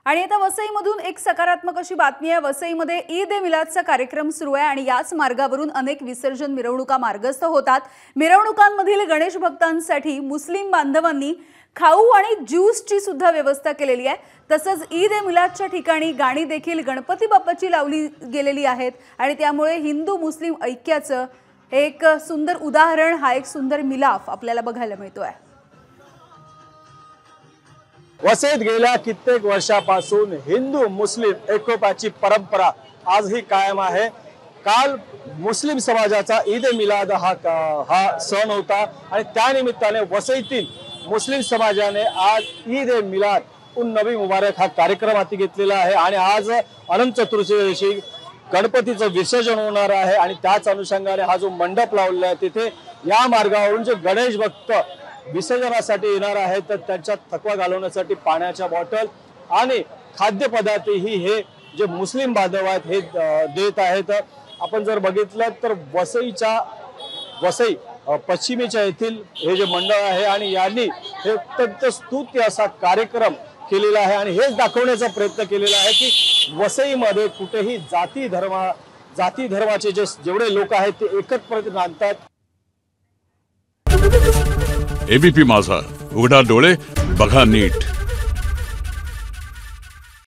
आणि आता वसईमधून एक सकारात्मक अशी बातमी आहे। वसईमध्ये ईद ए मिलादचा कार्यक्रम सुरू आहे आणि याच मार्गावरून अनेक विसर्जन मिरवणुका मार्गस्थ होतात। मिरवणुकांमधील गणेश भक्तांसाठी मुस्लिम बांधवांनी खाऊ आणि ज्यूसची सुद्धा व्यवस्था केलेली आहे। तसंच ईद ए मिलादच्या ठिकाणी गाणी देखील गणपती बाप्पाची लावली गेलेली आहेत आणि त्यामुळे हिंदू मुस्लिम ऐक्याचं एक सुंदर उदाहरण, हा एक सुंदर मिलाफ आपल्याला बघायला मिळतोय। वसईत गेल्या कित्येक वर्षापासून हिंदू मुस्लिम एकोप्याची परंपरा आजही कायम आहे। काल मुस्लिम समाजाचा ईद ए मिलाद हा सण होता आणि त्या निमित्ताने वसईतील मुस्लिम समाजाने आज ईद ए मिलाद उन नबी मुबारक हा कार्यक्रम हाती घेतलेला आहे आणि आज अनंत चतुर्थी दिवशी गणपतीचं विसर्जन होणार आहे आणि त्याच अनुषंगाने हा जो मंडप लावलेला आहे तिथे या मार्गावरून जे गणेश भक्त विसर्जनासाठी येणार आहेत तर त्यांचा थकवा घालवण्यासाठी पाण्याच्या बॉटल आणि खाद्यपदार्थही हे जे मुस्लिम बांधव आहेत हे देत आहेत। आपण जर बघितलं तर वसई पश्चिमेच्या येथील हे जे मंडळ आहे आणि यांनी हे अत्यंत स्तुत्य असा कार्यक्रम केलेला आहे आणि हेच दाखवण्याचा प्रयत्न केलेला आहे की वसईमध्ये कुठेही जाती धर्माचे जेवढे लोक आहेत ते एकत्र नांदतात। एबीपी माझा, उघडा डोळे बघा नीट।